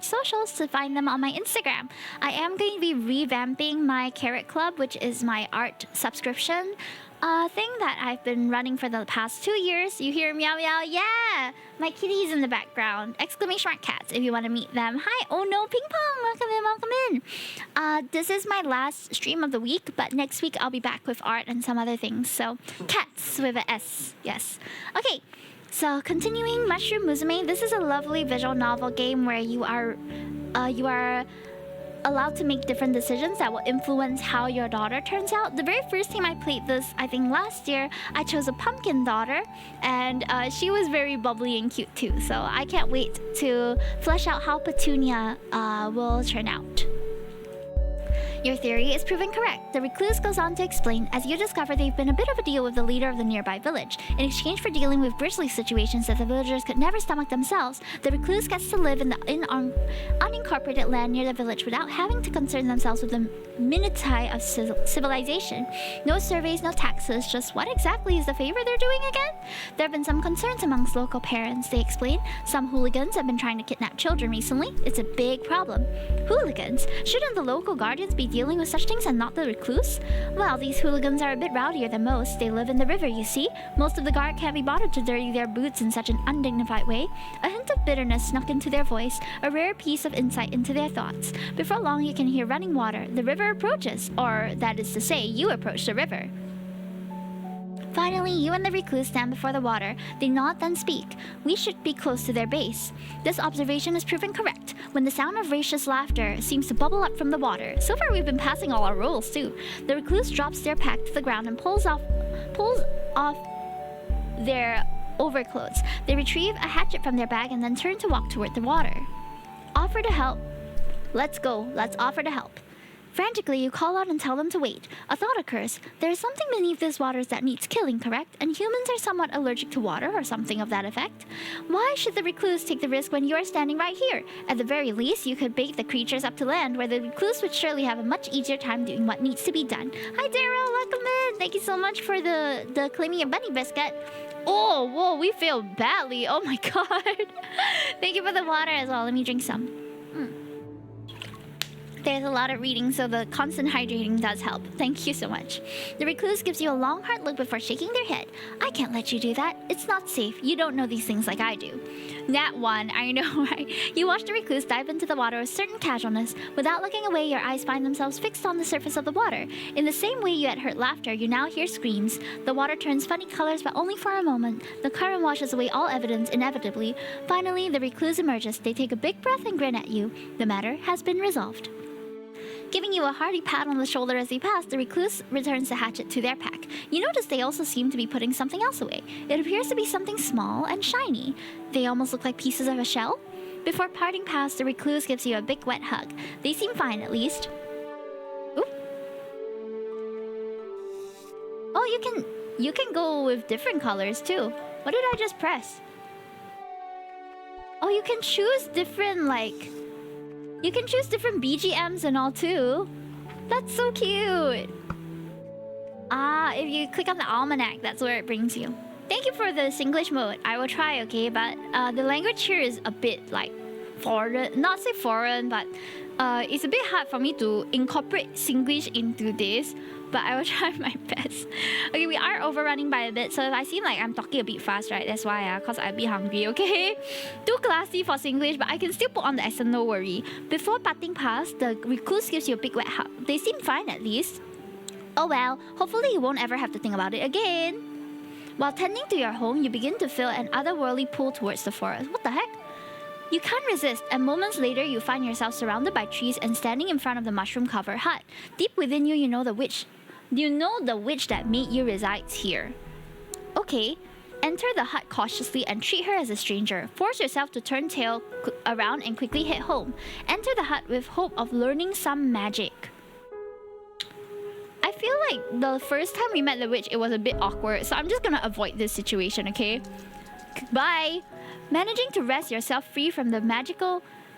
!socials to find them on my Instagram. I am going to be revamping my Carrot Club, which is my art subscription thing that I've been running for the past 2 years. You hear meow meow, yeah! My kitty's in the background. !cats if you want to meet them. Hi, oh no, Ping Pong, welcome in, welcome in. This is my last stream of the week, but next week I'll be back with art and some other things. So, cats with a S, yes. Okay, so continuing Mushroom Musume, this is a lovely visual novel game where you are allowed to make different decisions that will influence how your daughter turns out. The very first time I played this, I think last year, I chose a pumpkin daughter, and she was very bubbly and cute too. So I can't wait to flesh out how Petunia will turn out. Your theory is proven correct. The recluse goes on to explain, as you discover they've been a bit of a deal with the leader of the nearby village. In exchange for dealing with grisly situations that the villagers could never stomach themselves, the recluse gets to live in the unincorporated land near the village without having to concern themselves with the minutiae of civilization. No surveys, no taxes, just what exactly is the favor they're doing again? There have been some concerns amongst local parents, they explain. Some hooligans have been trying to kidnap children recently. It's a big problem. Hooligans? Shouldn't the local guardians be dealing with such things and not the recluse? Well, these hooligans are a bit rowdier than most. They live in the river, you see. Most of the guard can't be bothered to dirty their boots in such an undignified way. A hint of bitterness snuck into their voice, a rare piece of insight into their thoughts. Before long, you can hear running water. The river approaches, or that is to say, you approach the river. Finally, you and the recluse stand before the water. They nod, then speak. We should be close to their base. This observation is proven correct when the sound of raucous laughter seems to bubble up from the water. So far, we've been passing all our rules too. The recluse drops their pack to the ground and pulls off their overclothes. They retrieve a hatchet from their bag and then turn to walk toward the water. Offer to help. Let's go. Let's offer to help. Frantically, you call out and tell them to wait. A thought occurs. There is something beneath these waters that needs killing, correct? And humans are somewhat allergic to water or something of that effect. Why should the recluse take the risk when you are standing right here? At the very least, you could bait the creatures up to land, where the recluse would surely have a much easier time doing what needs to be done. Hi, Daryl. Welcome in. Thank you so much for the claiming a bunny biscuit. Oh, whoa, we failed badly. Oh my god. Thank you for the water as well. Let me drink some. There's a lot of reading, so the constant hydrating does help. Thank you so much. The recluse gives you a long, hard look before shaking their head. I can't let you do that. It's not safe. You don't know these things like I do. That one, I know, right? You watch the recluse dive into the water with certain casualness. Without looking away, your eyes find themselves fixed on the surface of the water. In the same way you had heard laughter, you now hear screams. The water turns funny colors, but only for a moment. The current washes away all evidence inevitably. Finally, the recluse emerges. They take a big breath and grin at you. The matter has been resolved. Giving you a hearty pat on the shoulder as you pass, the recluse returns the hatchet to their pack. You notice they also seem to be putting something else away. It appears to be something small and shiny. They almost look like pieces of a shell. Before parting past, the recluse gives you a big wet hug. They seem fine, at least. Oop. Oh, you can go with different colors too. What did I just press? Oh, you can choose different, like... You can choose different BGMs and all too. That's so cute. If you click on the almanac, that's where it brings you. Thank you for the Singlish mode. I will try, okay? But the language here is a bit like foreign. Not say foreign, but it's a bit hard for me to incorporate Singlish into this. But I will try my best. Okay, we are overrunning by a bit, so if I seem like I'm talking a bit fast, right? That's why, cause I'll be hungry, okay? Too classy for Singlish, but I can still put on the accent, no worry. Before parting past, the recluse gives you a big wet hug. They seem fine at least. Oh well, hopefully you won't ever have to think about it again. While tending to your home, you begin to feel an otherworldly pull towards the forest. What the heck? You can't resist, and moments later you find yourself surrounded by trees and standing in front of the mushroom-covered hut. Deep within you, you know the witch that made you resides here. Okay, enter the hut cautiously and treat her as a stranger. Force yourself to turn tail around and quickly head home. Enter the hut with hope of learning some magic. I feel like the first time we met the witch, it was a bit awkward, so I'm just gonna avoid this situation, okay? Bye! Managing to wrest yourself free from the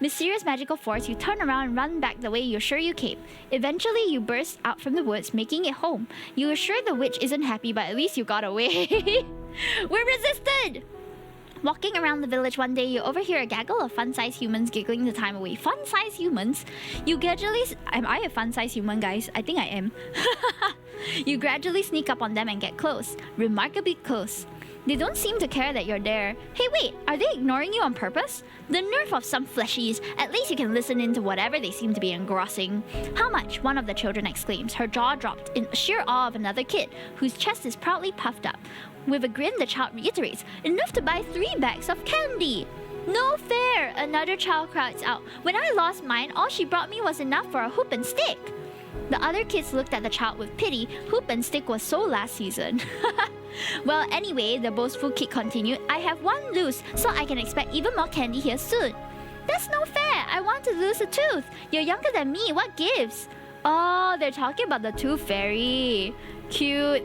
mysterious magical force, you turn around and run back the way you're sure you came. Eventually, you burst out from the woods, making it home. You are sure the witch isn't happy, but at least you got away. We're resisted! Walking around the village one day, you overhear a gaggle of fun-sized humans giggling the time away. Fun-sized humans? Am I a fun-sized human, guys? I think I am. You gradually sneak up on them and get close. Remarkably close. They don't seem to care that you're there. Hey, wait, are they ignoring you on purpose? The nerve of some fleshies. At least you can listen in to whatever they seem to be engrossing. How much? One of the children exclaims, her jaw dropped in sheer awe of another kid, whose chest is proudly puffed up. With a grin, the child reiterates, enough to buy 3 bags of candy. No fair, another child cries out. When I lost mine, all she brought me was enough for a hoop and stick. The other kids looked at the child with pity. Hoop and stick was so last season. Well, anyway, the boastful kid continued, I have 1 loose, so I can expect even more candy here soon. That's no fair. I want to lose a tooth. You're younger than me. What gives? Oh, they're talking about the tooth fairy. Cute.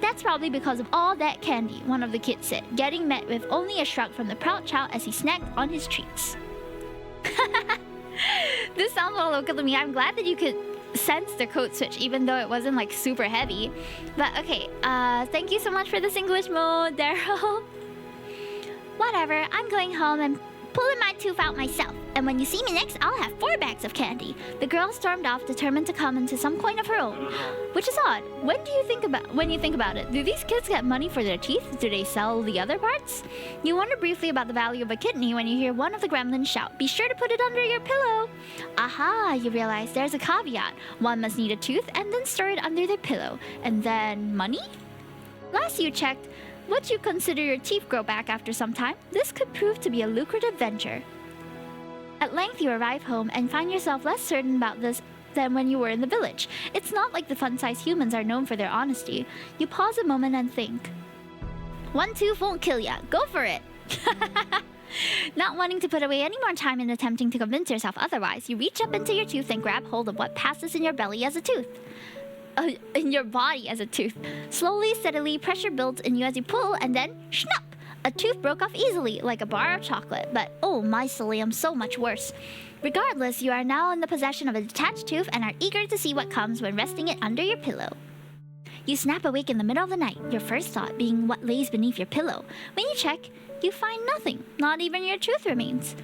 That's probably because of all that candy, one of the kids said, getting met with only a shrug from the proud child as he snacked on his treats. This sounds all local to me. I'm glad that you could sense the code switch, even though it wasn't like super heavy. But okay, thank you so much for this English mode, Daryl. Whatever, I'm going home and pulling my tooth out myself. And when you see me next, I'll have 4 bags of candy. The girl stormed off, determined to come into some coin of her own. Which is odd. When you think about it, do these kids get money for their teeth? Do they sell the other parts? You wonder briefly about the value of a kidney when you hear one of the gremlins shout, be sure to put it under your pillow. Aha, you realize there's a caveat. One must need a tooth and then store it under their pillow. And then money? Last you checked, would you consider your teeth grow back after some time? This could prove to be a lucrative venture. At length you arrive home and find yourself less certain about this than when you were in the village. It's not like the fun-sized humans are known for their honesty. You pause a moment and think. 1 tooth won't kill ya. Go for it. Not wanting to put away any more time in attempting to convince yourself otherwise, you reach up into your tooth and grab hold of what passes in your belly as a tooth. In your body as a tooth. Slowly, steadily, pressure builds in you as you pull, and then, schnup! A tooth broke off easily, like a bar of chocolate, but oh my Cilium, so much worse. Regardless, you are now in the possession of a detached tooth and are eager to see what comes when resting it under your pillow. You snap awake in the middle of the night, your first thought being what lays beneath your pillow. When you check, you find nothing, not even your tooth remains.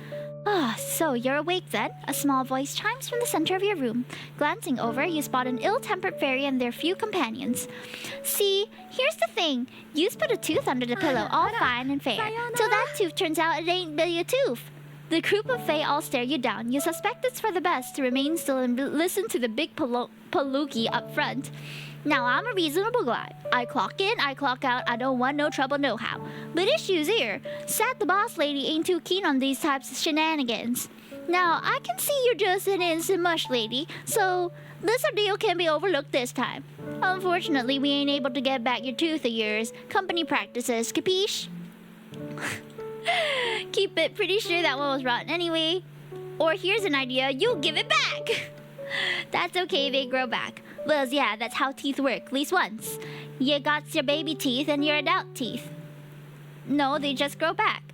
So you're awake then? A small voice chimes from the center of your room. Glancing over, you spot an ill-tempered fairy and their few companions. See, here's the thing. You put a tooth under the pillow, all fine and fair. Till that tooth turns out it ain't really a tooth. The group of fae all stare you down. You suspect it's for the best to remain still and listen to the big palookie up front. Now, I'm a reasonable guy. I clock in, I clock out, I don't want no trouble nohow. But issues here. Sad the boss lady ain't too keen on these types of shenanigans. Now, I can see you're just an innocent mush lady, so this ordeal can be overlooked this time. Unfortunately, we ain't able to get back your tooth of yours. Company practices, capiche? Keep it, pretty sure that one was rotten anyway. Or here's an idea, you'll give it back! That's okay, they grow back. Well, yeah, that's how teeth work, at least once. You got your baby teeth and your adult teeth. No, they just grow back.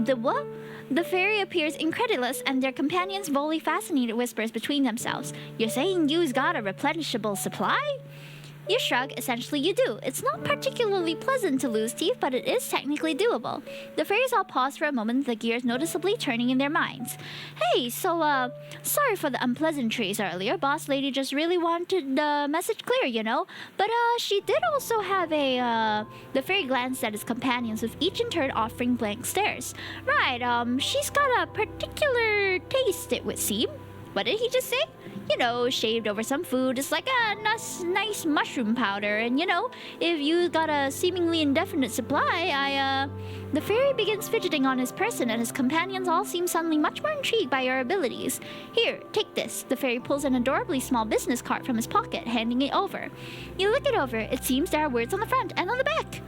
The what? The fairy appears incredulous and their companions volley fascinated whispers between themselves. You're saying you's got a replenishable supply? You shrug, essentially you do. It's not particularly pleasant to lose teeth, but it is technically doable. The fairies all pause for a moment, the gears noticeably turning in their minds. Hey, so, sorry for the unpleasantries earlier. Boss lady just really wanted the message clear, you know? But, she did also have the fairy glanced at his companions with each in turn offering blank stares. Right, she's got a particular taste, it would seem. What did he just say? You know, shaved over some food. It's like a nice mushroom powder. And you know, if you got a seemingly indefinite supply, The fairy begins fidgeting on his person and his companions all seem suddenly much more intrigued by your abilities. Here, take this. The fairy pulls an adorably small business card from his pocket, handing it over. You look it over. It seems there are words on the front and on the back.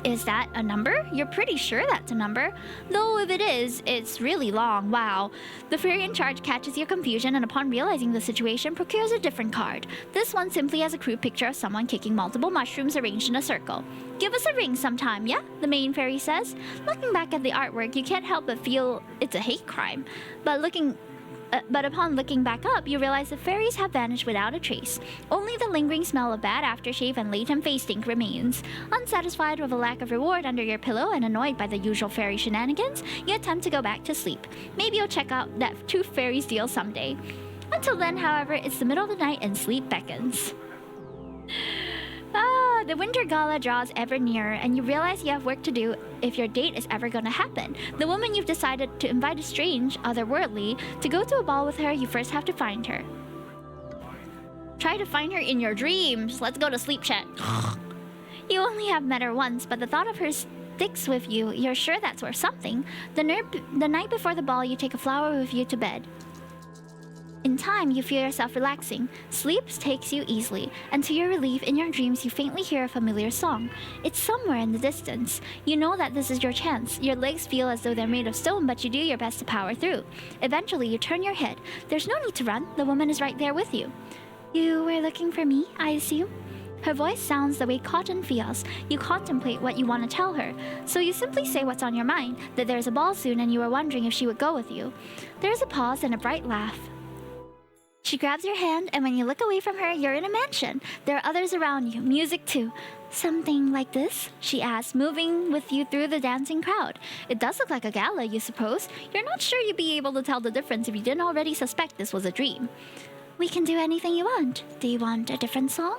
Is that a number? You're pretty sure that's a number. Though if it is, it's really long. Wow. The fairy in charge catches your confusion and upon realizing the situation procures a different card. This one simply has a crude picture of someone kicking multiple mushrooms arranged in a circle. Give us a ring sometime, yeah? The main fairy says. Looking back at the artwork, you can't help but feel it's a hate crime. But upon looking back up, you realize the fairies have vanished without a trace. Only the lingering smell of bad aftershave and latent face stink remains. Unsatisfied with a lack of reward under your pillow and annoyed by the usual fairy shenanigans, you attempt to go back to sleep. Maybe you'll check out that Tooth Fairies deal someday. Until then, however, it's the middle of the night and sleep beckons. The winter gala draws ever nearer, and you realize you have work to do if your date is ever going to happen. The woman you've decided to invite is strange, otherworldly. To go to a ball with her, you first have to find her. Try to find her in your dreams. Let's go to sleep chat. You only have met her once, but the thought of her sticks with you. You're sure that's worth something. The night before the ball, you take a flower with you to bed. In time, you feel yourself relaxing. Sleep takes you easily, and to your relief, in your dreams, you faintly hear a familiar song. It's somewhere in the distance. You know that this is your chance. Your legs feel as though they're made of stone, but you do your best to power through. Eventually, you turn your head. There's no need to run. The woman is right there with you. You were looking for me, I assume? Her voice sounds the way Cotton feels. You contemplate what you want to tell her. So you simply say what's on your mind, that there's a ball soon and you are wondering if she would go with you. There's a pause and a bright laugh. She grabs your hand, and when you look away from her, you're in a mansion. There are others around you, music too. Something like this? She asks, moving with you through the dancing crowd. It does look like a gala, you suppose. You're not sure you'd be able to tell the difference if you didn't already suspect this was a dream. We can do anything you want. Do you want a different song?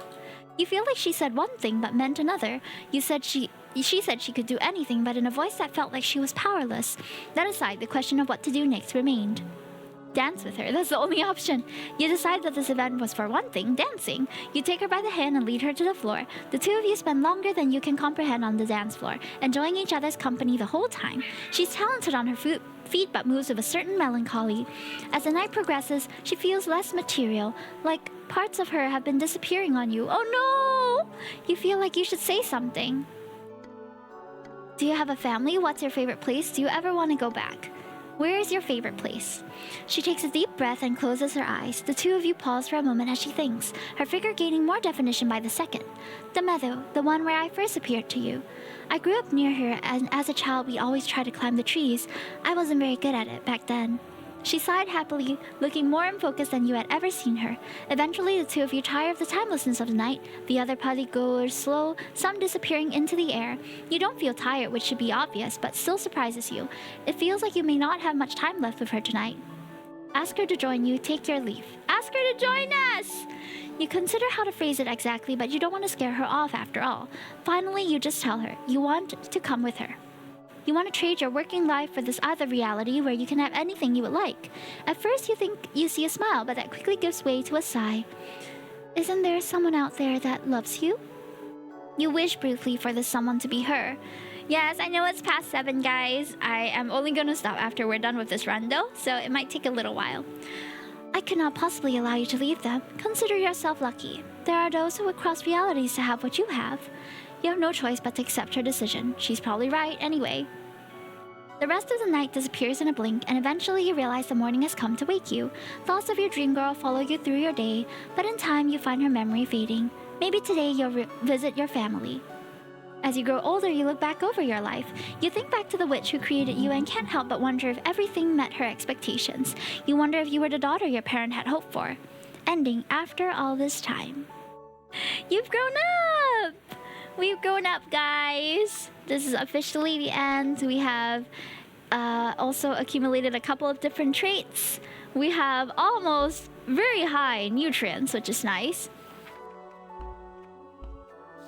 You feel like she said one thing but meant another. She said she could do anything, but in a voice that felt like she was powerless. That aside, the question of what to do next remained. Dance with her. That's the only option. You decide that this event was, for one thing, dancing. You take her by the hand and lead her to the floor. The two of you spend longer than you can comprehend on the dance floor, enjoying each other's company the whole time. She's talented on her feet but moves with a certain melancholy. As the night progresses, she feels less material, like parts of her have been disappearing on you. Oh no! You feel like you should say something. Do you have a family? What's your favorite place? Do you ever want to go back? Where is your favorite place? She takes a deep breath and closes her eyes. The two of you pause for a moment as she thinks, her figure gaining more definition by the second. The meadow, the one where I first appeared to you. I grew up near here, and as a child we always tried to climb the trees. I wasn't very good at it back then. She sighed happily, looking more in focus than you had ever seen her. Eventually, the two of you tire of the timelessness of the night. The other party goes slow, some disappearing into the air. You don't feel tired, which should be obvious, but still surprises you. It feels like you may not have much time left with her tonight. Ask her to join you, take your leave. Ask her to join us! You consider how to phrase it exactly, but you don't want to scare her off after all. Finally, you just tell her you want to come with her. You want to trade your working life for this other reality where you can have anything you would like. At first you think you see a smile, but that quickly gives way to a sigh. Isn't there someone out there that loves you? You wish briefly for this someone to be her. Yes, I know it's past 7, guys. I am only going to stop after we're done with this run though, so it might take a little while. I could not possibly allow you to leave them. Consider yourself lucky. There are those who would cross realities to have what you have. You have no choice but to accept her decision. She's probably right anyway. The rest of the night disappears in a blink, and eventually you realize the morning has come to wake you. Thoughts of your dream girl follow you through your day, but in time you find her memory fading. Maybe today you'll visit your family. As you grow older, you look back over your life. You think back to the witch who created you and can't help but wonder if everything met her expectations. You wonder if you were the daughter your parent had hoped for. Ending after all this time. You've grown up! We've grown up, guys. This is officially the end. We have also accumulated a couple of different traits. We have almost very high nutrients, which is nice.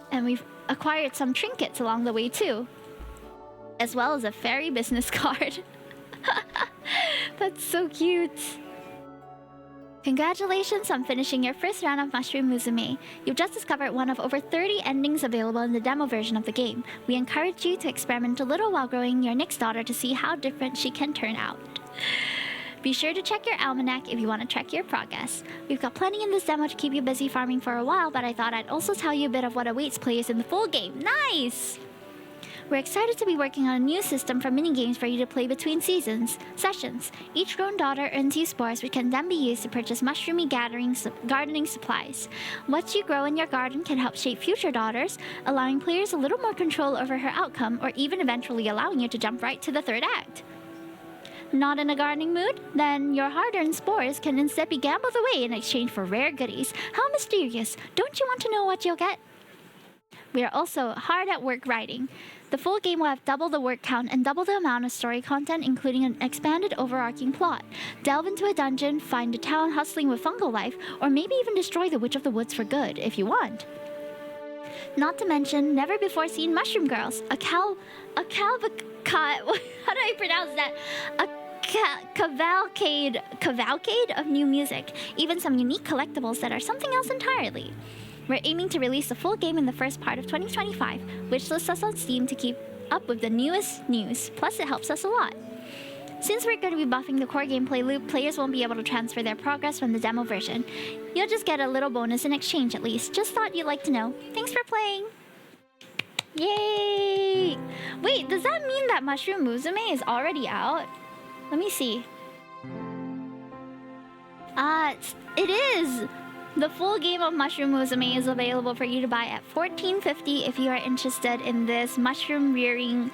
And we've acquired some trinkets along the way too, as well as a fairy business card. That's so cute. Congratulations on finishing your first round of Mushroom Musume. You've just discovered one of over 30 endings available in the demo version of the game. We encourage you to experiment a little while growing your next daughter to see how different she can turn out. Be sure to check your almanac if you want to track your progress. We've got plenty in this demo to keep you busy farming for a while, but I thought I'd also tell you a bit of what awaits players in the full game. Nice! We're excited to be working on a new system for minigames for you to play between sessions. Each grown daughter earns you spores, which can then be used to purchase mushroomy gardening supplies. What you grow in your garden can help shape future daughters, allowing players a little more control over her outcome, or even eventually allowing you to jump right to the third act. Not in a gardening mood? Then your hard-earned spores can instead be gambled away in exchange for rare goodies. How mysterious! Don't you want to know what you'll get? We are also hard at work writing. The full game will have double the word count and double the amount of story content, including an expanded overarching plot. Delve into a dungeon, find a town hustling with fungal life, or maybe even destroy the Witch of the Woods for good, if you want. Not to mention, never before seen mushroom girls, how do I pronounce that? A cavalcade of new music, even some unique collectibles that are something else entirely. We're aiming to release the full game in the first part of 2025, which lists us on Steam to keep up with the newest news, plus it helps us a lot. Since we're going to be buffing the core gameplay loop, players won't be able to transfer their progress from the demo version. You'll just get a little bonus in exchange at least. Just thought you'd like to know. Thanks for playing! Yay! Wait, does that mean that Mushroom Musume is already out? Let me see. It is! The full game of Mushroom Musume is available for you to buy at $14.50 if you are interested in this mushroom rearing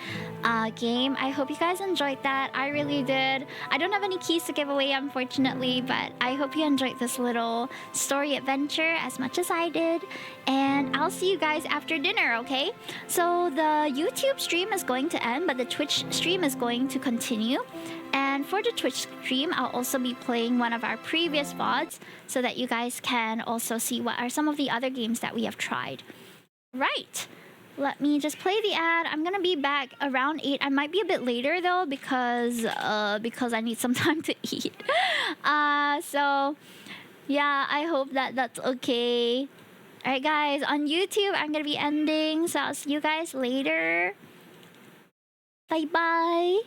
game. I hope you guys enjoyed that. I really did. I don't have any keys to give away, unfortunately, but I hope you enjoyed this little story adventure as much as I did. And I'll see you guys after dinner, okay? So the YouTube stream is going to end, but the Twitch stream is going to continue. And for the Twitch stream, I'll also be playing one of our previous VODs so that you guys can also see what are some of the other games that we have tried. Right. Let me just play the ad. I'm gonna be back around 8. I might be a bit later though because I need some time to eat. So yeah, I hope that that's okay. Alright guys, on YouTube I'm gonna be ending, so I'll see you guys later. Bye bye.